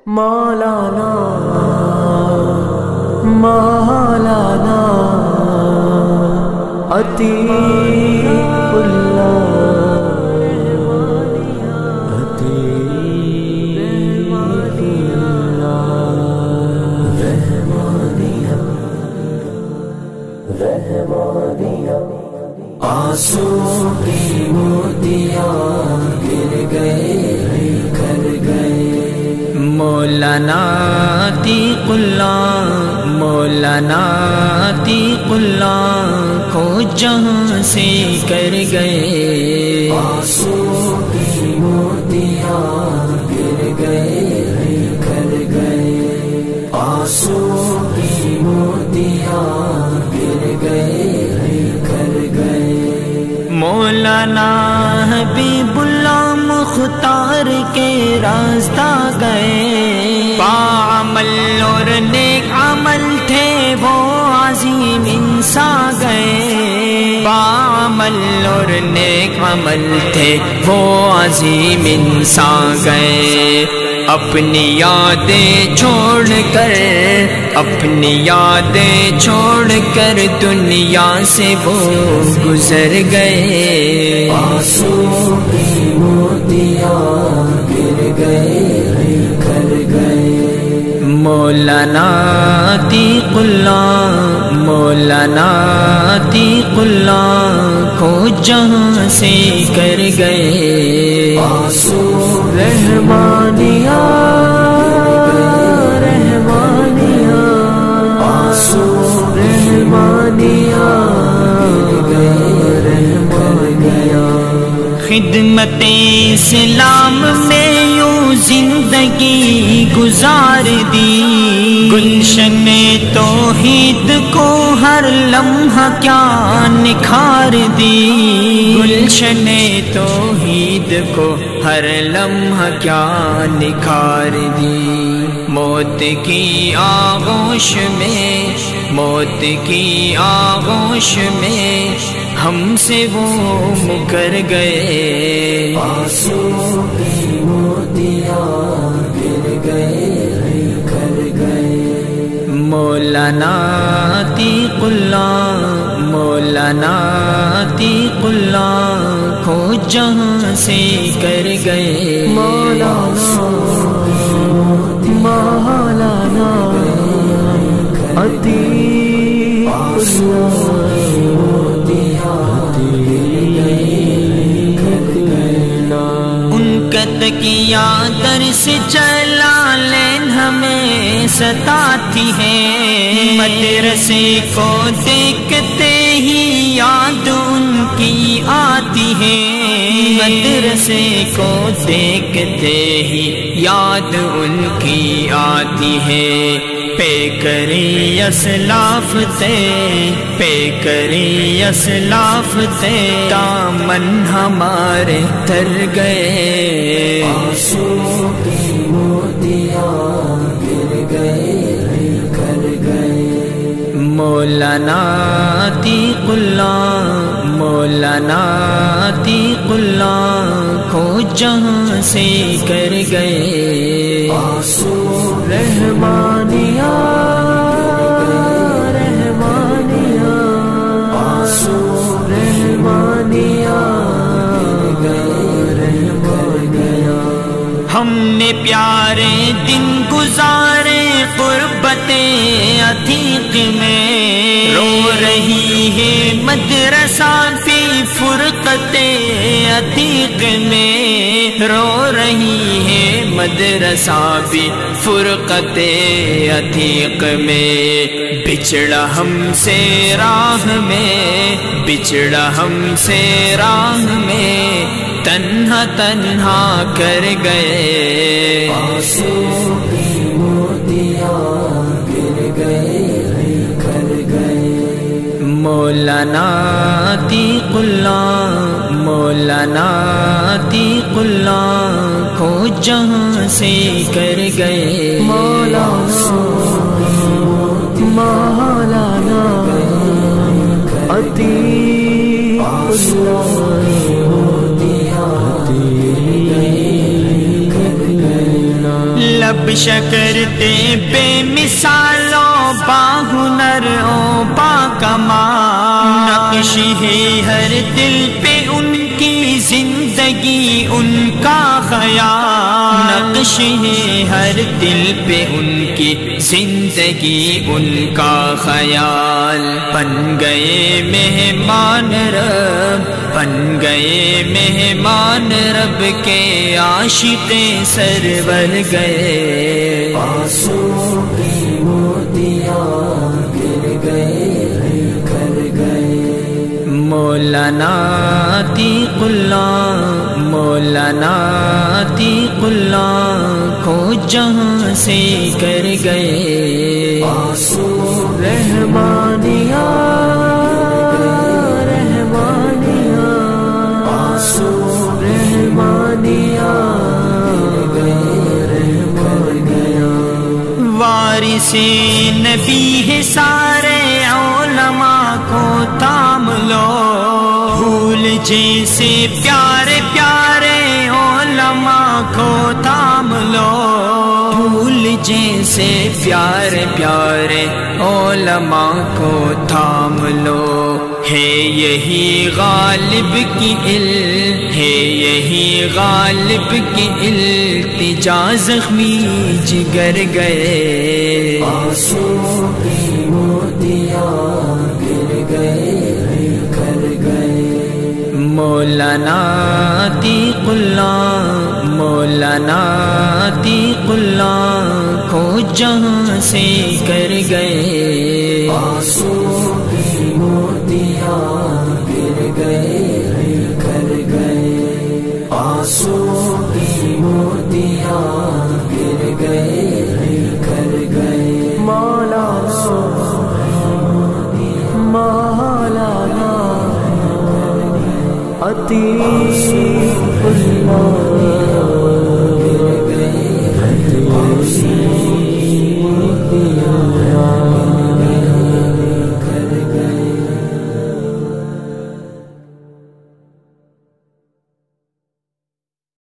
مولانا مولانا عتیق اللہ عتیق اللہ رحمانیہ رحمانیہ آنسو کی موتیاں گر گئے کر گئے مولانا عتیق اللہ مولانا عتیق اللہ کو جہاں سے کر گئے آنسو کی موتیاں گر گئے کر گئے آنسو کی موتیاں گر گئے کر گئے مولانا حبیب اللہ مختار کے راستہ گئے باعمل اور نیک عمل تھے وہ عظیم انسان گئے باعمل اور نیک عمل تھے وہ عظیم انسان گئے اپنی یادیں چھوڑ کر اپنی یادیں چھوڑ کر دنیا سے وہ گزر گئے آنسو کی موتیاں گر گئے کر گئے مولانا عتیق اللہ مولانا عتیق اللہ کو جہاں سے کر گئے آنسو رحمانیہ رحمانیہ آنسو رحمانیہ رحمانیہ خدمت اسلام میں یوں زندگی گزار دی گلشن توحید کو ہر لمحہ کیا نکھار دی گلشن توحید کو ہر لمحہ کیا نکھار دی موت کی آغوش میں موت کی آغوش میں ہم سے وہ مکر گئے آنسو کی موتیاں گر گئے کر گئے مولانا عتیق اللہ مولانا عتیق اللہ کو جہاں سے کر گئے مولانا مولانا عتیق ان کا تکیہ درس جلالین ہمیں ستاتی ہے مدرسے کو دیکھتے ہی یاد ان کی آتی ہے مدرسے کو دیکھتے ہی یاد ان کی آتی ہے پے کری اسلاف تے پے کری اسلاف تے دامن ہمارے تر گئے آنسو کی موتیاں گر گئے کر گئے مولانا عتیق اللہ مولانا عتیق اللہ کو جہاں سے کر گئے آنسو رحمانیہ رحمانیہ آنسو رحمانیہ رحمانیہ ہم نے پیارے دن گزارے قربت عتیق میں رو رہی ہے مدرسہ فی فرقت عتیق میں رو رہی ہے مدرسہ بھی فرقت عتیق میں بچڑا ہم سے راہ میں بچڑا ہم سے راہ میں تنہا تنہا کر گئے آنسو کی موتیاں گر گئے کر گئے مولانا عتیق اللہ مولانا عتیق اللہ کو جہاں سے کر گئے مولانا کرتے بے مثالوں باہنر او با کمال، نقش ہے ہر دل پہ ان کی زندگی ان کا خیال، نقش ہے ہر دل پہ ان کی زندگی ان کا خیال، بن گئے مہمان رب، بن گئے مہمان رب کے عاشق سرور گئے، آنسو کی موتیاں گر گئے کر گئے، مولانا عتیق اللہ، مولانا عتیق اللہ کو جہاں سے کر گئے، آنسو رحمانیہ رحمانیہ، آنسو رحمانیہ وارث نبی ہے سارے علماء کو تام لو، پھول جیسے پیارے پیارے علماء کو تام لو، پھول جیسے پیارے پیارے علماء کو تھام لو، ہے یہی غالب کی ہے یہی غالب کی التجا زخمی جگر گئے، آنسو کی موتیاں گر گئے کر گئے، مولانا عتیق اللہ، مولانا عتیق اللہ کو جہاں سے کر گئے، آنسو کی موتیاں گر گئے کر گئے، آنسو کی موتیاں گر گئے کر گئے، مولانا مولانا عتیق اللہ گر گئے،